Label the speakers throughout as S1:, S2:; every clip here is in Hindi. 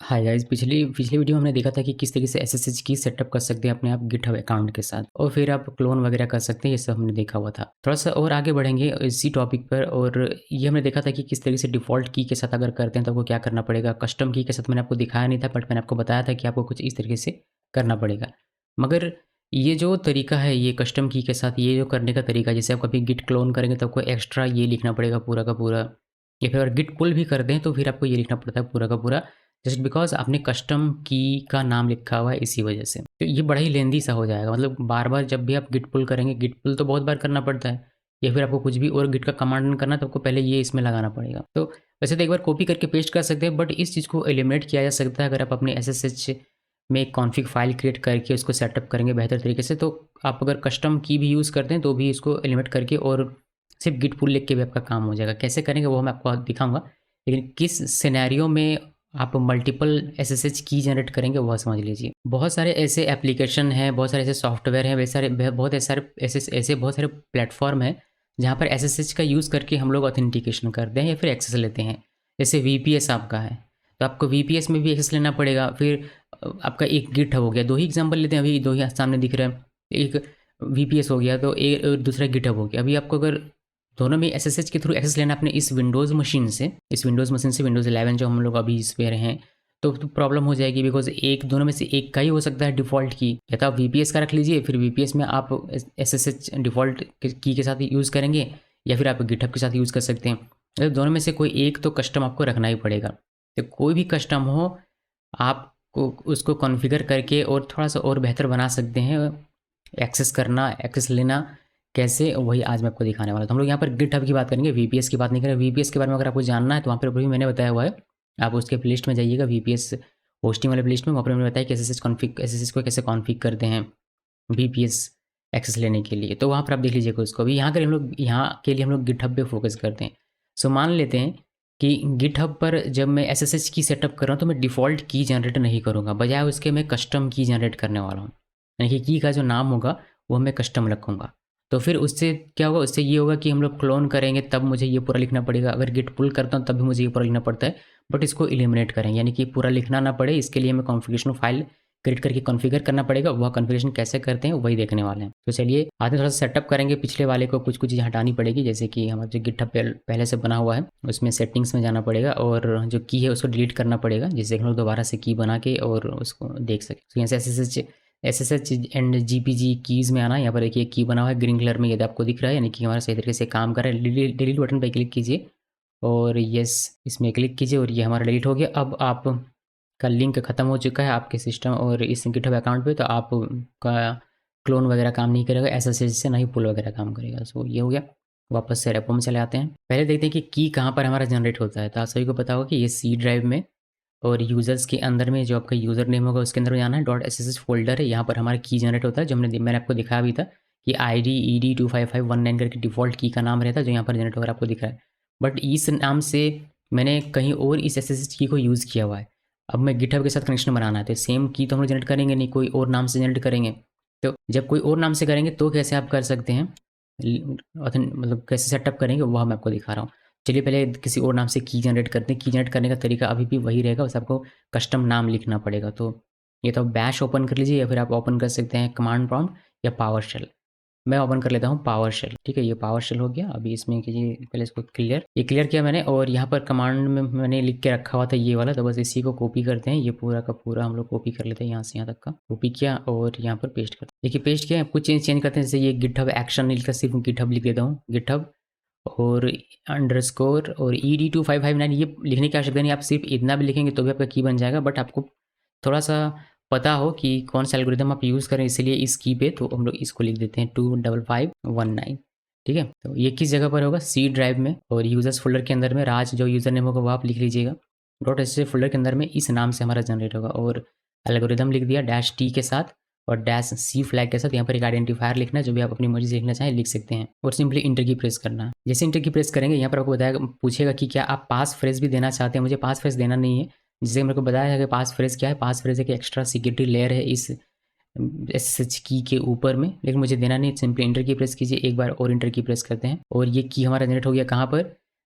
S1: हाय गाइस, पिछली पिछली वीडियो में हमने देखा था कि किस तरीके से एसएसएच की सेटअप कर सकते हैं अपने आप गिटहब अकाउंट के साथ और फिर आप क्लोन वगैरह कर सकते हैं। ये सब हमने देखा हुआ था। थोड़ा-सा और आगे बढ़ेंगे इसी टॉपिक पर और ये हमने देखा था कि किस तरीके से डिफ़ॉल्ट की के साथ अगर करते हैं तो आपको क्या करना पड़ेगा। कस्टम की के साथ मैंने आपको दिखाया नहीं था, बट मैंने आपको बताया था कि आपको कुछ इस तरीके से करना पड़ेगा। मगर ये जो तरीका है, ये कस्टम की के साथ ये जो करने का तरीका, जैसे आप कभी गिट क्लोन करेंगे तो आपको एक्स्ट्रा ये लिखना पड़ेगा पूरा का पूरा, या फिर अगर गिट पुल भी कर दें तो फिर आपको ये लिखना पड़ता है पूरा का पूरा, जस्ट बिकॉज़ आपने कस्टम की का नाम लिखा हुआ है इसी वजह से। तो ये बड़ा ही लेंदी सा हो जाएगा, मतलब बार-बार जब भी आप गिट पुल करेंगे, गिट पुल तो बहुत बार करना पड़ता है, या फिर आपको कुछ भी और गिट का कमांड रन करना है तो आपको पहले ये इसमें लगाना पड़ेगा। तो वैसे तो एक बार कॉपी करके पेस्ट कर सकते हैं, बट इस चीज़ को एलिमिनेट किया जा सकता है अगर आप अपने एसएसएच में एक कॉन्फ़िग फ़ाइल क्रिएट करके उसको सेटअप करेंगे बेहतर तरीके से। तो आप अगर कस्टम की भी यूज़ करते हैं तो भी इसको एलिमिनेट करके और सिर्फ़ गिट पुल लिख के भी आपका काम हो जाएगा। कैसे करेंगे वो मैं आपको दिखाऊँगा, लेकिन किस सिनेरियो में आप मल्टीपल एसएसएच की जनरेट करेंगे वह समझ लीजिए। बहुत सारे ऐसे एप्लीकेशन हैं, बहुत सारे ऐसे सॉफ्टवेयर हैं, बहुत ऐसे बहुत सारे प्लेटफ़ॉर्म हैं, जहाँ पर एसएसएच का यूज़ करके हम लोग ऑथेंटिकेशन करते हैं या फिर एक्सेस लेते हैं। जैसे वीपीएस आपका है, तो आपको वीपीएस में भी एक्सेस लेना पड़ेगा। फिर आपका एक गिटहब हो गया, 2 ही एग्ज़ाम्पल लेते हैं, अभी 2 ही सामने दिख रहा है। एक वीपीएस हो गया तो दूसरा गिटहब हो गया। अभी आपको अगर दोनों में एसएसएच के थ्रू एक्सेस लेना अपने इस विंडोज़ मशीन से विंडोज़ 11 जो हम लोग अभी इस पे हैं, तो प्रॉब्लम हो जाएगी, बिकॉज़ एक दोनों में से एक का ही हो सकता है डिफ़ॉल्ट की। या तो आप वीपीएस का रख लीजिए, फिर वीपीएस में आप एसएसएच डिफ़ॉल्ट की के साथ यूज़ करेंगे, या फिर आप गिटहब के साथ यूज़ कर सकते हैं। मतलब दोनों में से कोई एक तो कस्टम आपको रखना ही पड़ेगा। तो कोई भी कस्टम हो, आपको उसको कॉन्फ़िगर करके और थोड़ा-सा और बेहतर बना सकते हैं। एक्सेस करना, एक्सेस लेना कैसे, वही आज मैं आपको दिखाने वाला हूँ। तो हम लोग यहाँ पर गिटहब की बात करेंगे, वीपीएस की बात नहीं करेंगे। वीपीएस के बारे में अगर आपको जानना है तो वहाँ पर भी मैंने बताया हुआ है। आप उसके प्लेलिस्ट में जाइएगा, वीपीएस होस्टिंग वाले प्लेलिस्ट में, वहाँ पर मैंने बताया कि एसएसएच को कैसे कॉन्फ़िग करते हैं वीपीएस एक्सेस लेने के लिए। तो वहाँ पर आप देख लीजिएगा उसको। अभी यहाँ के लिए हम लोग गिटहब पे फ़ोकस करते हैं। सो मान लेते हैं कि गिटहब पर जब मैं एसएसएच की सेटअप कर रहा हूँ तो मैं डिफ़ॉल्ट की जनरेट नहीं करूँगा, बजाय उसके मैं कस्टम की जनरेट करने वाला हूँ। यानी कि की का जो नाम होगा वो मैं कस्टम रखूँगा। तो फिर उससे क्या होगा, उससे ये होगा कि हम लोग क्लोन करेंगे तब मुझे ये पूरा लिखना पड़ेगा। अगर गिट पुल करता हूँ तब भी मुझे ये पूरा लिखना पड़ता है, बट इसको एलिमिनेट करेंगे, यानी कि पूरा लिखना ना पड़े, इसके लिए हमें कॉन्फ़िगरेशन फ़ाइल क्रिएट करके कॉन्फ़िगर करना पड़ेगा। वह कॉन्फ़िगरेशन कैसे करते हैं वही देखने वाले हैं। तो चलिए आज में थोड़ा-सा सेटअप करेंगे। पिछले वाले को कुछ-कुछ चीज़ें हटानी पड़ेगी, जैसे कि हमारा जो गिटहब पहले से बना हुआ है, उसमें सेटिंग्स में जाना पड़ेगा और जो की है उसको डिलीट करना पड़ेगा, जिससे हम लोग दोबारा से की बना के और उसको देख सकें। तो यहाँ से एसएसएच एंड जीपीजी कीज़ में आना है। यहाँ पर देखिए की बना हुआ है ग्रीन कलर में, यदि आपको दिख रहा है, यानी कि हमारा सही तरीके से काम कर रहा है। डिलीट बटन पे क्लिक कीजिए और येस इसमें क्लिक कीजिए और ये हमारा डिलीट हो गया। अब आपका लिंक खत्म हो चुका है आपके सिस्टम और इस गिटहब अकाउंट पे, तो आपका क्लोन वगैरह काम नहीं करेगा, एसएसएच से ना ही पुल वगैरह काम करेगा। सो ये हो गया। वापस से रेपो में चले आते हैं। पहले देखते हैं कि की कहाँ पर हमारा जनरेट होता है। तो आप सभी को पता होगा कि ये सी ड्राइव में और यूज़र्स के अंदर में जो आपका यूज़र नेम होगा उसके अंदर में जाना है। .ssh फ़ोल्डर है, यहाँ पर हमारा की जनरेट होता है, जो मैंने आपको दिखाया भी था कि ID ED25519 करके डिफ़ॉल्ट की का नाम रहता है, जो यहाँ पर जनरेट होकर आपको दिख रहा है। बट इस नाम से मैंने कहीं और इस SSH की को यूज़ किया हुआ है। अब मैं गिटहब के साथ कनेक्शन बनाना है, तो सेम की तो हम लोग जनरेट करेंगे नहीं, कोई और नाम से जनरेट करेंगे। तो जब कोई और नाम से करेंगे तो कैसे आप कर सकते हैं, मतलब कैसे सेटअप करेंगे वह मैं आपको दिखा रहा हूँ। चलिए पहले किसी और नाम से की जनरेट करते हैं। की जनरेट करने का तरीका अभी भी वही रहेगा, बस आपको कस्टम नाम लिखना पड़ेगा। तो ये तो बैश ओपन कर लीजिए, या फिर आप ओपन कर सकते हैं कमांड प्रॉम्प्ट या पावर शेल। मैं ओपन कर लेता हूँ पावर शेल। ठीक है, ये पावर शेल हो गया। अभी इसमें कीजिए पहले इसको क्लियर। ये क्लियर किया मैंने, और यहाँ पर कमांड में मैंने लिख के रखा हुआ था ये वाला, तो बस इसी को कॉपी करते हैं। ये पूरा का पूरा हम लोग कॉपी कर लेते हैं, यहाँ से यहाँ तक का कॉपी किया और यहाँ पर पेस्ट करते हैं। देखिए पेस्ट किया, कुछ चेंज करते हैं, जैसे ये गिटहब एक्शन नहीं लिखता, सिर्फ गिटहब लिख देता हूँ, गिटहब और अंडरस्कोर और ED2559। ये लिखने की आवश्यकता नहीं, आप सिर्फ इतना भी लिखेंगे तो भी आपका की बन जाएगा। बट आपको थोड़ा-सा पता हो कि कौन सा एल्गोरिदम आप यूज़ करें, इसलिए इस की पे तो हम लोग इसको लिख देते हैं 25519। ठीक है, तो ये किस जगह पर होगा, सी ड्राइव में, और यूज़र्स फ़ोल्डर के अंदर में राज जो यूज़र नेम होगा वो आप लिख लीजिएगा। .sh फ़ोल्डर के अंदर में इस नाम से हमारा जनरेट होगा, और एल्गोरिदम लिख दिया -t के साथ और -c फ्लैग के साथ। यहाँ पर एक आइडेंटिफायर लिखना है, जो भी आप अपनी मर्ज़ी से लिखना चाहें लिख सकते हैं, और सिंपली इंटर की प्रेस करना है। जैसे इंटर की प्रेस करेंगे, यहाँ पर आपको बताएगा, पूछेगा कि क्या आप पास फ्रेज़ भी देना चाहते हैं। मुझे पास फ्रेज़ देना नहीं है। जैसे मेरे को बताया है कि पास फ्रेज़ क्या है, पास फ्रेज़ एक एक्स्ट्रा सिक्योरिटी लेयर है इस एसएसएच की के ऊपर में, लेकिन मुझे देना नहीं है। सिंपली इंटर की प्रेस कीजिए, एक बार और इंटर की प्रेस करते हैं और ये की हमारा जनरेट हो गया कहाँ पर,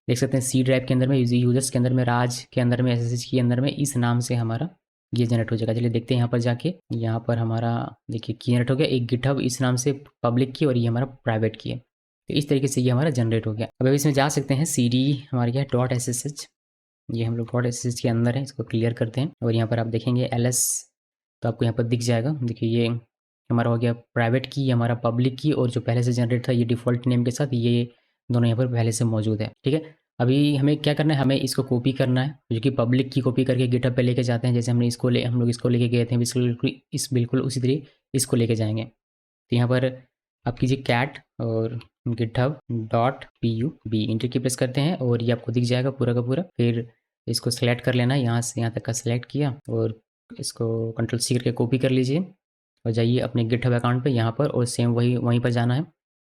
S1: देख सकते हैं सी ड्राइव के अंदर में, यूजर्स के अंदर में, राज के अंदर में, एसएसएच के अंदर में इस नाम से हमारा ये जनरेट हो जाएगा। चलिए देखते हैं यहाँ पर जाके, यहाँ पर हमारा देखिए की जनरेट हो गया, एक गिटहब इस नाम से पब्लिक की और ये हमारा प्राइवेट की है। तो इस तरीके से ये हमारा जनरेट हो गया। अब इसमें जा सकते हैं, सी डी हमारे क्या है डॉट एस, ये हम लोग डॉट एस के अंदर है, इसको क्लियर करते हैं और यहाँ पर आप देखेंगे एल तो आपको यहाँ पर दिख जाएगा। देखिए ये हमारा हो गया प्राइवेट की, ये हमारा पब्लिक की, और जो पहले से जनरेट था ये डिफ़ॉल्ट नेम के साथ, ये दोनों यहाँ पर पहले से मौजूद है। ठीक है, अभी हमें क्या करना है, हमें इसको कॉपी करना है, जो कि पब्लिक की कॉपी करके गिटहब पे लेके जाते हैं। जैसे हमने हम लोग इसको लेके गए थे, बिल्कुल उसी तरह इसको लेके जाएंगे। तो यहाँ पर आप कीजिए कैट और गिटहब डॉट pub, इंटर की प्रेस करते हैं और ये आपको दिख जाएगा पूरा का पूरा। फिर इसको सेलेक्ट कर लेना है, यहाँ से यहाँ तक का सेलेक्ट किया और इसको कंट्रोल सी करके कॉपी कर लीजिए और जाइए अपने गिटहब अकाउंट पे यहाँ पर, और सेम वहीं पर जाना है।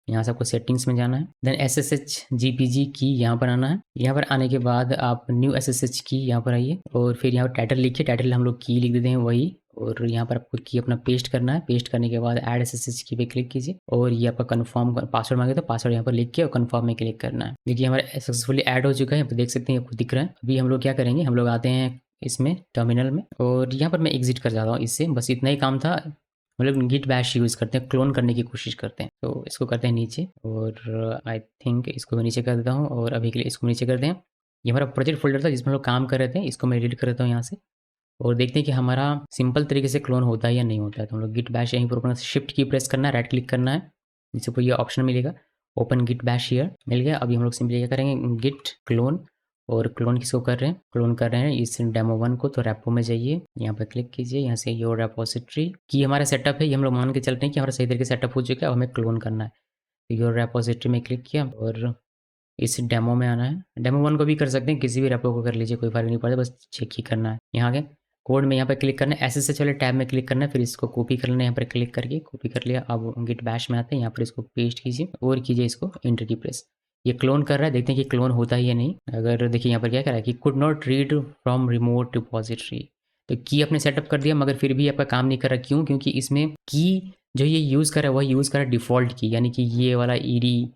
S1: यहाँ से आपको सेटिंग्स में जाना है, देन SSH GPG की यहाँ पर आना है। यहाँ पर आने के बाद आप न्यू SSH की यहाँ पर आइए और फिर यहाँ पर टाइटल लिखिए, टाइटल हम लोग की लिख देते हैं वही, और यहाँ पर आपको की अपना पेस्ट करना है। पेस्ट करने के बाद ऐड SSH की पे क्लिक कीजिए और ये आपका कन्फर्म पासवर्ड मांगे तो पासवर्ड यहाँ पर लिख के और कन्फर्म में क्लिक करना है। देखिए हमारा सक्सेसफुली ऐड हो चुका है, आप देख सकते हैं आपको दिख रहा है। अभी हम लोग क्या करेंगे, हम लोग आते हैं इसमें टर्मिनल में और यहाँ पर मैं एग्जिट कर जाता हूँ इससे, बस इतना ही काम था। मतलब गिट बैश यूज़ करते हैं, क्लोन करने की कोशिश करते हैं, तो इसको करते हैं नीचे और आई थिंक इसको मैं नीचे कर देता हूँ और अभी के लिए इसको नीचे कर दें। ये हमारा प्रोजेक्ट फोल्डर था जिसमें हम लोग काम कर रहे थे, इसको मैं एडिट कर देता हूँ यहाँ से और देखते हैं कि हमारा सिंपल तरीके से क्लोन होता है या नहीं होता है। तो हम लोग गिट बैश यहीं पर अपना शिफ्ट की प्रेस करना है, राइट क्लिक करना है, जिससे कोई ये ऑप्शन मिलेगा ओपन गिट बैश हियर, मिल गया। अभी हम लोग सिंपली क्या करेंगे, गिट क्लोन, और क्लोन किसको कर रहे हैं, क्लोन कर रहे हैं इस डेमो1 को। तो रेपो में जाइए, यहाँ पर क्लिक कीजिए, यहाँ से योर रेपोजिटरी की हमारा सेटअप है, ये हम लोग मान के चलते हैं कि हमारा सही तरीके से सेटअप हो चुका है, अब हमें क्लोन करना है। तो योर रेपोजिटरी में क्लिक किया और इस डेमो में आना है। डेमो1 को भी कर सकते हैं, किसी भी रेपो को कर लीजिए, कोई फर्क नहीं पड़ता, बस चेक ही करना है। यहाँ आगे कोड में यहाँ पर क्लिक करना है, SSH वाले टैब में क्लिक करना है, फिर इसको कॉपी कर लेना है, यहाँ पर क्लिक करके कॉपी कर लिया। अब गिट बैश में आते हैं, यहाँ पर इसको पेस्ट कीजिए और कीजिए इसको एंटर की प्रेस। ये क्लोन कर रहा है, देखते हैं कि क्लोन होता है या नहीं। अगर देखिए यहाँ पर क्या कर रहा है कि could not read from remote repository, तो की अपने सेटअप कर दिया मगर फिर भी आपका काम नहीं कर रहा। क्यों? क्योंकि इसमें की जो ये यूज़ कर रहा है वह यूज़ कर रहा है डिफ़ॉल्ट की, यानी कि ये वाला ईडी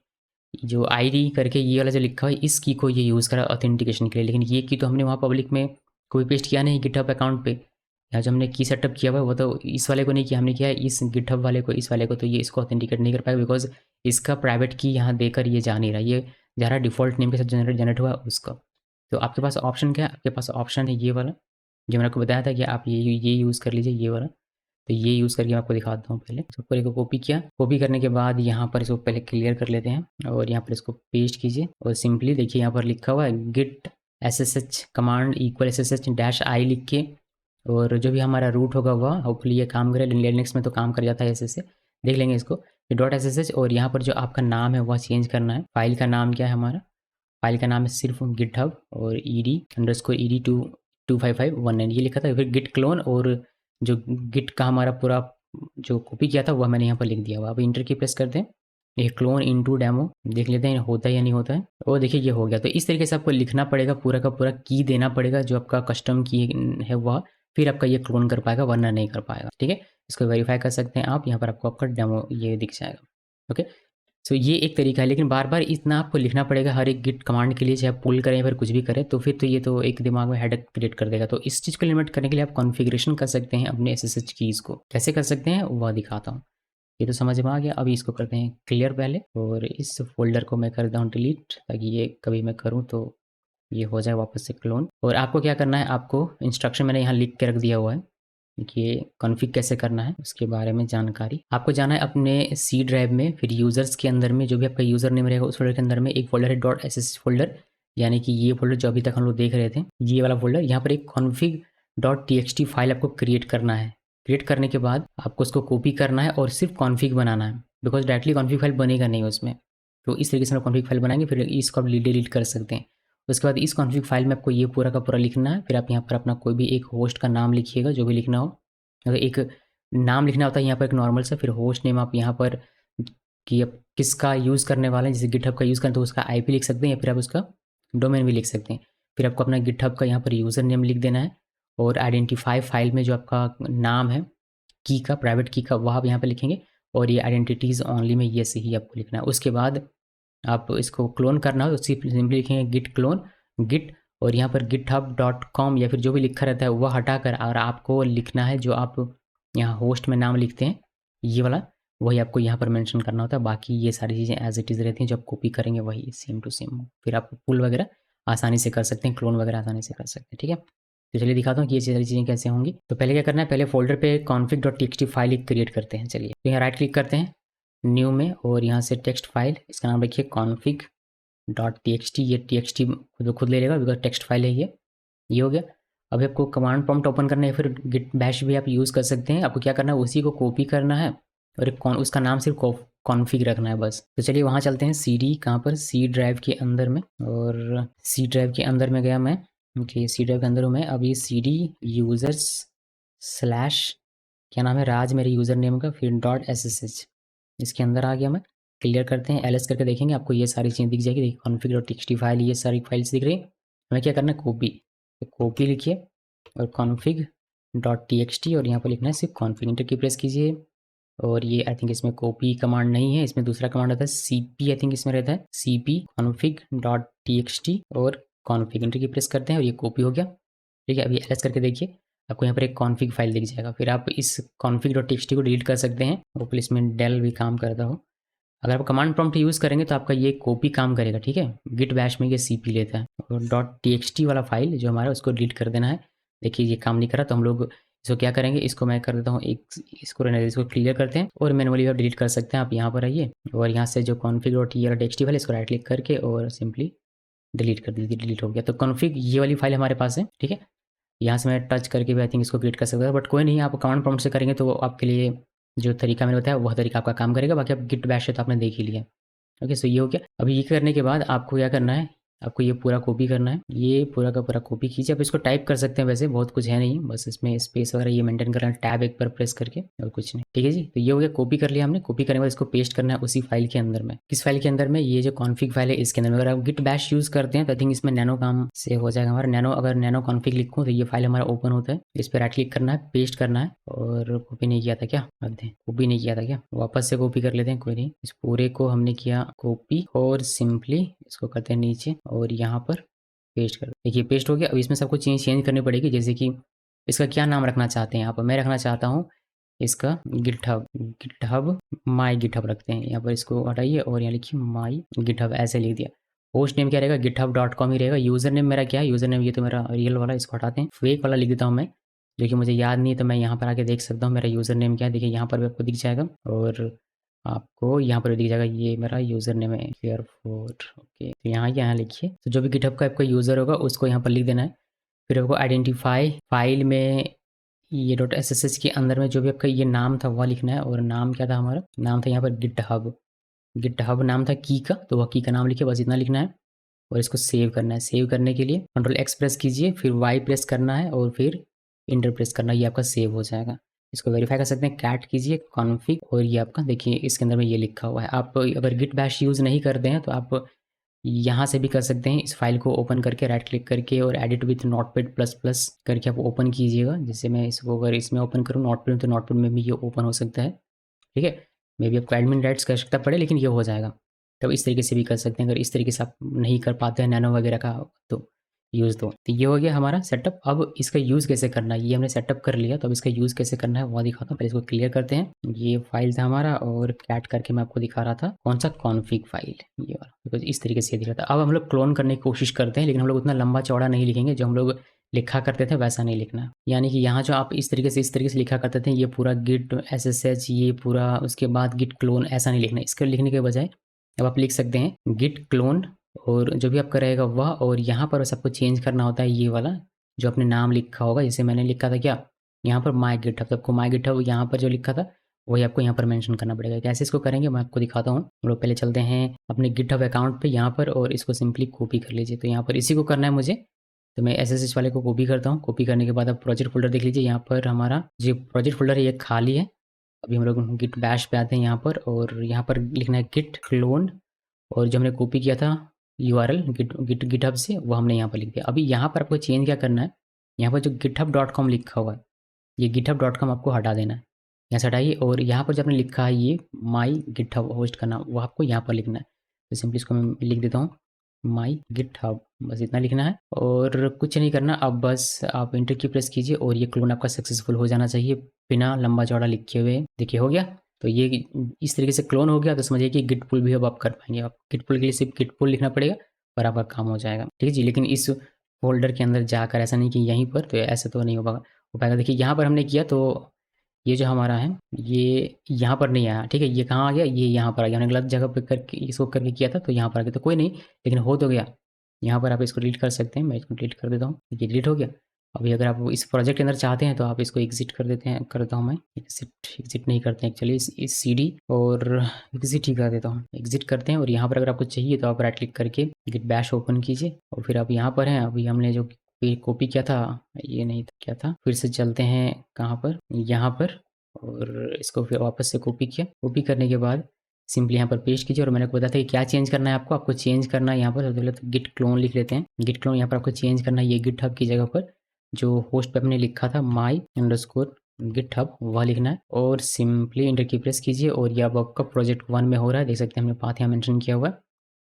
S1: जो आईडी करके ये वाला जो लिखा है, इस की को ये यूज़ करा ऑथेंटिकेशन के लिए। लेकिन ये की तो हमने वहाँ पब्लिक में कोई पेस्ट किया नहीं गिटहब अकाउंट पे, यहाँ जो हमने की सेटअप किया हुआ है वो तो इस वाले को नहीं किया, हमने किया है इस गिटहब वाले को, इस वाले को। तो ये इसको ऑथेंटिकेट नहीं कर पाएगा बिकॉज इसका प्राइवेट की यहाँ देकर ये जा नहीं रहा, ये जा रहा है डिफ़ॉल्ट नेम के साथ जनरेट हुआ है उसका। तो आपके पास ऑप्शन क्या है, आपके पास ऑप्शन है ये वाला जो मैंने आपको बताया था कि आप ये यूज़ कर लीजिए, ये वाला। तो ये यूज़ करके मैं आपको दिखाता हूँ। पहले इसको पूरे को कॉपी किया, कॉपी करने के बाद यहाँ पर इसको पहले क्लियर कर लेते हैं और यहाँ पर इसको पेस्ट कीजिए और सिंपली देखिए यहाँ पर लिखा हुआ है Git SSH command equal SSH-i लिख के, और जो भी हमारा रूट होगा वह होपफुली ये काम करे। लिनक्स में तो काम कर जाता है ऐसे से, देख लेंगे इसको। डॉट SSH और यहाँ पर जो आपका नाम है वह चेंज करना है। फाइल का नाम क्या है, हमारा फाइल का नाम है सिर्फ गिटहब और ed_ed25519 ये लिखा था। फिर गिट क्लोन और जो गिट का हमारा पूरा जो कॉपी किया था वह मैंने यहाँ पर लिख दिया हुआ। अब इंटर की प्रेस करते हैं, ये क्लोन इनटू डेमो देख लेते हैं होता है या नहीं होता है। और देखिए ये हो गया। तो इस तरीके से आपको लिखना पड़ेगा, पूरा का पूरा की देना पड़ेगा जो आपका कस्टम की है वह, फिर आपका ये क्लोन कर पाएगा, वरना नहीं कर पाएगा। ठीक है, इसको वेरीफाई कर सकते हैं आप, यहाँ पर आपको आपका डेमो ये दिख जाएगा। ओके, सो ये एक तरीका है, लेकिन बार बार इतना आपको लिखना पड़ेगा हर एक गिट कमांड के लिए, चाहे आप पुल करें या फिर कुछ भी करें, तो फिर तो ये तो एक दिमाग में हेडेक क्रिएट कर देगा। तो इस चीज़ को लिमिट करने के लिए आप कॉन्फ़िगरेशन कर सकते हैं अपने SSH कीज़ को। कैसे कर सकते हैं वह दिखाता हूँ। ये तो समझ में आ गया। अभी इसको करते हैं क्लियर पहले, और इस फोल्डर को मैं कर देता हूँ डिलीट, ताकि ये कभी मैं करूँ तो ये हो जाए वापस से क्लोन। और आपको क्या करना है, आपको इंस्ट्रक्शन मैंने यहाँ लिख के रख दिया हुआ है, देखिए कॉन्फ़िग कैसे करना है उसके बारे में जानकारी। आपको जाना है अपने सी ड्राइव में, फिर यूज़र्स के अंदर में जो भी आपका यूज़र नेम रहेगा उस फोल्डर के अंदर में एक फोल्डर है डॉट SSH फोल्डर, यानी कि ये फोल्डर जो अभी तक हम लोग देख रहे थे, ये वाला फोल्डर। यहाँ पर एक config.txt फाइल आपको क्रिएट करना है। क्रिएट करने के बाद आपको उसको कॉपी करना है और सिर्फ कॉन्फ़िग बनाना है, बिकॉज डायरेक्टली कॉन्फ़िग फाइल बनेगा नहीं उसमें। तो इस तरीके से हम कॉन्फ़िग फाइल बनाएंगे, फिर इसको आप डिलीट कर सकते हैं। उसके बाद इस कॉन्फ़िग फाइल में आपको ये पूरा का पूरा लिखना है। फिर आप यहाँ पर अपना कोई भी एक होस्ट का नाम लिखिएगा, जो भी लिखना हो। अगर एक नाम लिखना होता है यहाँ पर एक नॉर्मल सा, फिर होस्ट नेम आप यहाँ पर कि आप किसका यूज़ करने वाले हैं, जैसे गिटहब का यूज़ करें तो उसका IP लिख सकते हैं, या फिर आप उसका डोमेन भी लिख सकते हैं। फिर आपको अपना गिटहब का यहाँ पर यूज़र नेम लिख देना है, और आइडेंटिफाई फाइल में जो आपका नाम है की का, प्राइवेट की का, वह आप यहाँ पर लिखेंगे, और ये आइडेंटिटीज़ ओनली में ये से ही आपको लिखना है। उसके बाद आप इसको क्लोन करना हो तो सिंपली लिखेंगे गिट क्लोन गिट, और यहाँ पर github.com या फिर जो भी लिखा रहता है वह हटाकर और आपको लिखना है जो आप यहाँ होस्ट में नाम लिखते हैं ये वाला, वही आपको यहाँ पर मेंशन करना होता है। बाकी ये सारी चीज़ें एज इट इज़ रहती हैं, जो आप कॉपी करेंगे वही सेम टू सेम, फिर आप पुल वगैरह आसानी से कर सकते हैं, क्लोन वगैरह आसानी से कर सकते हैं। ठीक है, तो चलिए दिखाता हूँ कि ये सारी चीज़ें कैसे होंगी। तो पहले क्या करना है, पहले फोल्डर पे config.txt फाइल एक क्रिएट करते हैं। चलिए तो यहाँ राइट क्लिक करते हैं न्यू में, और यहाँ से टेक्स्ट फाइल, इसका नाम रखिए config.txt। ये txt खुद ले लेगा बिकॉज टेक्स्ट फाइल है ये हो गया। अभी आपको कमांड प्रॉम्प्ट ओपन करना है, फिर गिट बैश भी आप यूज़ कर सकते हैं। आपको क्या करना है, उसी को कॉपी करना है और एक उसका नाम सिर्फ कॉन्फ़िग रखना है बस। तो चलिए वहाँ चलते हैं, CD कहाँ पर, सी ड्राइव के अंदर में, और सी ड्राइव के अंदर में गया मैं। ओके, सी ड्राइव के अंदर हूँ मैं। अब ये CD यूज़र्स स्लैश क्या नाम है, राज मेरे यूज़र नेम का, फिर .ssh इसके अंदर आ गया मैं। क्लियर करते हैं, ls करके देखेंगे आपको ये सारी चीज़ें दिख जाएगी। देखिए config.txt फाइल, ये सारी फाइल्स दिख रही है। हमें क्या करना है, कॉपी, तो कॉपी लिखिए और config.txt और यहाँ पर लिखना है सिर्फ config, इंटर की प्रेस कीजिए। और ये आई थिंक इसमें कॉपी कमांड नहीं है, इसमें दूसरा कमांड आता है cp, आई थिंक इसमें रहता है cp config.txt और config, इंटर की प्रेस करते हैं और ये कॉपी हो गया। ठीक है, अभी ls करके देखिए, आपको यहाँ पर एक config फाइल दिख जाएगा। फिर आप इस config.txt को डिलीट कर सकते हैं, होपफुली इसमें डेल भी काम करता हो। अगर आप कमांड प्रॉम्प्ट यूज़ करेंगे तो आपका ये कॉपी काम करेगा। ठीक है, गिट बैश में ये cp लेता है, और .txt वाला फाइल जो हमारा उसको डिलीट कर देना है। देखिए ये काम नहीं कर रहा, तो हम लोग इसको क्या करेंगे, इसको मैं कर देता हूँ एक, इसको रहने, इसको क्लियर करते हैं और मैनुअली आप डिलीट कर सकते हैं। आप यहाँ पर आइए और यहाँ से जो config.txt फाइल, इसको राइट क्लिक करके और सिंपली डिलीट कर दीजिए, डिलीट हो गया। तो config ये वाली फाइल हमारे पास है। ठीक है, यहाँ से मैं टच करके भी आई थिंक इसको क्रिएट कर सकता हूँ, बट कोई नहीं, आप कमांड प्रॉम्प्ट से करेंगे तो आपके लिए जो तरीका मैंने बताया वह तरीका आपका काम करेगा। बाकी आप गिट बैश है तो आपने देख ही लिया। ओके, सो ये हो गया। अभी ये करने के बाद आपको क्या करना है, आपको ये पूरा कॉपी करना है, ये पूरा का पूरा कॉपी कीजिए। आप इसको टाइप कर सकते हैं, वैसे बहुत कुछ है नहीं, बस इसमें स्पेस वगैरह ये मेंटेन करना है, टैब एक बार प्रेस करके, और कुछ नहीं। ठीक है जी, तो ये हो गया, कॉपी कर लिया हमने। कॉपी करने के बाद इसको पेस्ट करना है उसी फाइल के अंदर में। किस फाइल के अंदर में, ये जो कॉन्फिग फाइल है इसके अंदर में। अगर आप गिट बैश यूज़ करते हैं तो आई थिंक इसमें नैनो काम से हो जाएगा हमारा। नैनो, अगर नैनो कॉन्फिग लिखूँ तो ये फाइल हमारा ओपन होता है। इस पर राइट क्लिक करना है, पेस्ट करना है, और कॉपी नहीं किया था क्या, कॉपी नहीं किया था क्या, वापस से कॉपी कर लेते हैं, कोई नहीं। इस पूरे को हमने किया कॉपी और सिंपली इसको करते हैं नीचे और यहाँ पर पेस्ट कर। देखिए पेस्ट हो गया। अब इसमें सबको चेंज करनी पड़ेगी, जैसे कि इसका क्या नाम रखना चाहते हैं। यहाँ पर मैं रखना चाहता हूँ इसका गिटहब माई गिटहब रखते हैं। यहाँ पर इसको हटाइए और यहाँ लिखिए माई गिटहब, ऐसे लिख दिया। होस्ट नेम क्या रहेगा, github.com ही रहेगा। यूज़र नेम मेरा क्या है, यूज़र नेम ये तो मेरा रियल वाला, इसको हटाते हैं, फेक वाला लिख देता हूँ मैं, जो कि मुझे याद नहीं है। तो मैं यहाँ पर आके देख सकता हूँ मेरा यूज़र नेम क्या है। देखिए यहाँ पर भी आपको दिख जाएगा और आपको यहाँ पर भी दिख जाएगा, ये मेरा यूज़र नेम है Fear4। ओके, तो यहाँ लिखिए। तो जो भी गिटहब का आपका यूज़र होगा उसको यहाँ पर लिख देना है। फिर आपको आइडेंटिफाई फाइल में ये .ssh के अंदर में जो भी आपका ये नाम था वह लिखना है। और नाम क्या था हमारा, नाम था यहाँ पर गिटहब नाम था की का, तो वह की का नाम लिखिए, बस इतना लिखना है। और इसको सेव करना है। सेव करने के लिए Ctrl+X प्रेस कीजिए, फिर Y प्रेस करना है और फिर इंटर प्रेस करना है, ये आपका सेव हो जाएगा। इसको वेरीफाई कर सकते हैं, कैट कीजिए कॉन्फिग, और ये आपका देखिए इसके अंदर में ये लिखा हुआ है। आप अगर गिट बैश यूज़ नहीं करते हैं तो आप यहाँ से भी कर सकते हैं। इस फाइल को ओपन करके राइट क्लिक करके और edit with notepad plus plus करके आप ओपन कीजिएगा। जैसे मैं इसको अगर इसमें ओपन करूँ नोटपैड, तो नोटपैड में भी ये ओपन हो सकता है। ठीक है, मे बी आपको एडमिन राइट्स की आवश्यकता पड़े, लेकिन ये हो जाएगा। तब इस तरीके से भी कर सकते हैं, अगर इस तरीके से आप नहीं कर पाते हैं नैनो वगैरह का तो यूज़। तो ये हो गया हमारा सेटअप। अब इसका यूज़ कैसे करना है, ये हमने सेटअप कर लिया, तो अब इसका यूज़ कैसे करना है वो दिखाता हूँ। पहले इसको क्लियर करते हैं। ये फाइल था हमारा और कैट करके मैं आपको दिखा रहा था कौन सा, कॉन्फिग फाइल ये वाला, बिकॉज इस तरीके से दिख रहा था। अब हम लोग क्लोन करने की कोशिश करते हैं, लेकिन हम लोग उतना लंबा चौड़ा नहीं लिखेंगे, जो हम लोग लिखा करते थे वैसा नहीं लिखना। यानी कि यहाँ जो आप इस तरीके से लिखा करते थे, ये पूरा गिट SSH, ये पूरा उसके बाद गिट क्लोन, ऐसा नहीं लिखना। इसके लिखने के बजाय अब आप लिख सकते हैं गिट क्लोन, और जो भी आपका रहेगा वह, और यहाँ पर सबको चेंज करना होता है ये वाला जो अपने नाम लिखा होगा। जैसे मैंने लिखा था क्या यहाँ पर माई गिटहब, सबको माई गिटहब यहाँ पर जो लिखा था वही आपको यहाँ पर मेंशन करना पड़ेगा। कैसे इसको करेंगे मैं आपको दिखाता हूँ। हम लोग पहले चलते हैं अपने गिटहब अकाउंट पे यहाँ पर, और इसको सिंपली कॉपी कर लीजिए। तो यहाँ पर इसी को करना है मुझे, तो मैं SSH वाले को कॉपी करता हूँ। कॉपी करने के बाद आप प्रोजेक्ट फोल्डर देख लीजिए, यहाँ पर हमारा जो प्रोजेक्ट फोल्डर है ये खाली है। अभी हम लोग गिट बैश पे आते हैं यहाँ पर, और यहाँ पर लिखना है गिट क्लोन, और जो हमने कॉपी किया था URL गिटहब से वो हमने यहाँ पर लिख दिया। अभी यहाँ पर आपको चेंज क्या करना है, यहाँ पर जो github.com लिखा हुआ है ये github.com आपको हटा देना है। यहाँ से हटाइए, और यहाँ पर जो आपने लिखा है ये माई गिटहब होस्ट का नाम, वो आपको यहाँ पर लिखना है। तो सिंपली इसको मैं लिख देता हूँ माई गिटहब, बस इतना लिखना है और कुछ नहीं करना। अब बस आप एंटर की प्रेस कीजिए और ये क्लोन आपका सक्सेसफुल हो जाना चाहिए बिना लंबा चौड़ा लिखे हुए। देखिए हो गया। तो ये इस तरीके से क्लोन हो गया, तो समझिए कि गिट पुल भी अब आप कर पाएंगे। आप गिट पुल के लिए सिर्फ गिट पुल लिखना पड़ेगा और आपका काम हो जाएगा। ठीक है जी। लेकिन इस फोल्डर के अंदर जाकर ऐसा नहीं कि यहीं पर, तो ऐसा तो नहीं हो पाएगा। देखिए यहाँ पर हमने किया तो ये जो हमारा है ये यहाँ पर नहीं आया। ठीक है, ये कहाँ आ गया, ये यहाँ पर आ गया। हमने गलत जगह पे करके इसको करके किया था तो यहाँ पर आ गया, तो कोई नहीं, लेकिन हो तो गया। यहाँ पर आप इसको डिलीट कर सकते हैं, मैं इसको डिलीट कर देता हूँ, ये डिलीट हो गया। अभी अगर आप इस प्रोजेक्ट के अंदर चाहते हैं तो आप इसको एग्जिट कर देते हैं, करता हूँ मैं एग्जिट। एग्जिट नहीं करते हैं, चलिए इस CD और एग्जिट ही कर देता हूँ। एग्जिट करते हैं और यहाँ पर अगर आपको चाहिए तो आप राइट क्लिक करके गिट बैश ओपन कीजिए और फिर आप यहाँ पर हैं। अभी हमने जो कॉपी किया था, ये नहीं क्या था, फिर से चलते हैं कहाँ पर, यहाँ पर, और इसको फिर वापस से कॉपी किया। कॉपी करने के बाद सिंपली यहाँ पर पेस्ट कीजिए और मैंने आपको बताया था कि क्या चेंज करना है आपको चेंज करना है यहाँ पर। सबसे पहले तो गिट क्लोन लिख लेते हैं। गिट क्लोन यहाँ पर आपको चेंज करना है, ये गिटहब की जगह पर जो होस्ट पे आपने लिखा था माई अंडरस्कोर गिटहब, वह लिखना है और सिंपली इंटर की प्रेस कीजिए और ये अब आपका प्रोजेक्ट 1 में हो रहा है। देख सकते हैं हमने पाथ यहाँ मेंशन किया हुआ है,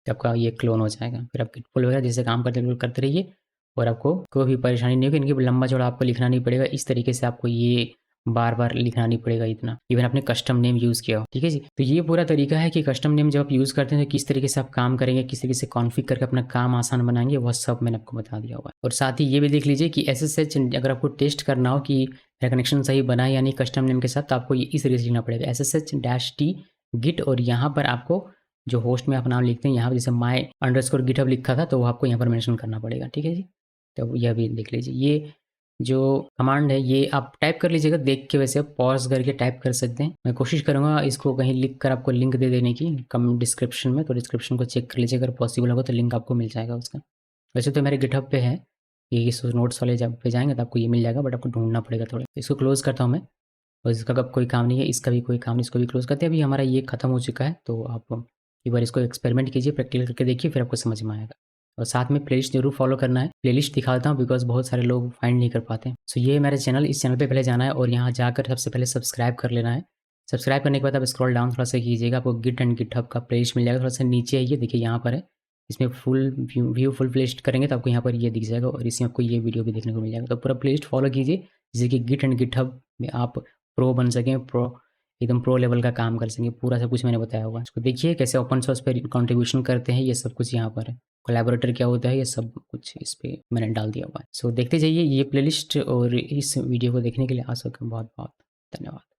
S1: तो आपका ये क्लोन हो जाएगा। फिर आप गिट पुल वगैरह जैसे काम करते रहिए और आपको कोई भी परेशानी नहीं होगी। इनकी लंबा चौड़ा आपको लिखना नहीं पड़ेगा, इस तरीके से आपको ये बार-बार लिखना नहीं पड़ेगा इतना, इवन आपने कस्टम नेम यूज़ किया हो। ठीक है जी। तो ये पूरा तरीका है कि कस्टम नेम जब आप यूज़ करते हैं तो किस तरीके से आप काम करेंगे, किस तरीके से कॉन्फ़िग करके अपना काम आसान बनाएँगे, वह सब मैंने आपको बता दिया हुआ है। और साथ ही ये भी देख लीजिए कि SSH अगर आपको टेस्ट करना हो कि मेरा कनेक्शन सही बना है या नहीं कस्टम नेम के साथ, तो आपको ये इस तरीके से लिखना पड़ेगा SSH-T गिट और यहाँ पर आपको जो होस्ट में आप नाम लिखते हैं, यहाँ पर जैसे माय अंडरस्कोर गिटहब लिखा था तो वो आपको यहाँ पर मेंशन करना पड़ेगा। ठीक है जी। तो यह भी देख लीजिए। ये जो कमांड है ये आप टाइप कर लीजिएगा देख के, वैसे आप पॉज़ करके टाइप कर सकते हैं। मैं कोशिश करूँगा इसको कहीं लिख कर आपको लिंक दे देने की कम डिस्क्रिप्शन में, तो डिस्क्रिप्शन को चेक कर लीजिए, अगर पॉसिबल होगा तो लिंक आपको मिल जाएगा उसका। वैसे तो मेरे गिटहब पे है, ये इस नोट्स वाले जब पे जाएँगे तो आपको ये मिल जाएगा, बट आपको ढूँढना पड़ेगा थोड़ा। इसको क्लोज़ करता हूँ मैं और इसका अब कोई काम नहीं है, इसका भी कोई काम नहीं, इसको भी क्लोज़ करते हैं। अभी हमारा ये खत्म हो चुका है, तो आप एक बार इसको एक्सपेरिमेंट कीजिए, प्रैक्टिकल करके देखिए, फिर आपको समझ में आएगा। और साथ में प्लेलिस्ट ज़रूर फॉलो करना है। प्लेलिस्ट दिखा देता हूँ बिकॉज़ बहुत सारे लोग फाइंड नहीं कर पाते हैं। सो ये है मेरा चैनल, इस चैनल पे पहले जाना है और यहाँ जाकर सबसे पहले सब्सक्राइब कर लेना है। सब्सक्राइब करने के बाद आप स्क्रॉल डाउन थोड़ा-सा कीजिएगा, आपको गिट एंड गिटहब का प्लेलिस्ट मिल जाएगा। थोड़ा-सा नीचे आइए, देखिए यहाँ पर है। इसमें फुल व्यू फुल प्लेलिस्ट करेंगे तो आपको यहाँ पर ये दिख जाएगा और इसमें आपको ये वीडियो भी देखने को मिल जाएगा। तो पूरा प्लेलिस्ट फॉलो कीजिए, जिससे कि गिट एंड गिटहब में आप प्रो बन सकें, एकदम प्रो लेवल का काम कर सकें। पूरा सब कुछ मैंने बताया हुआ है। इसको देखिए कैसे ओपन सोर्स पे कंट्रीब्यूशन करते हैं, ये सब कुछ यहाँ पर है। कोलैबोरेटर क्या होता है, ये सब कुछ इस पे मैंने डाल दिया हुआ है। सो देखते जाइए ये प्लेलिस्ट और इस वीडियो को देखने के लिए आप सबका बहुत-बहुत धन्यवाद।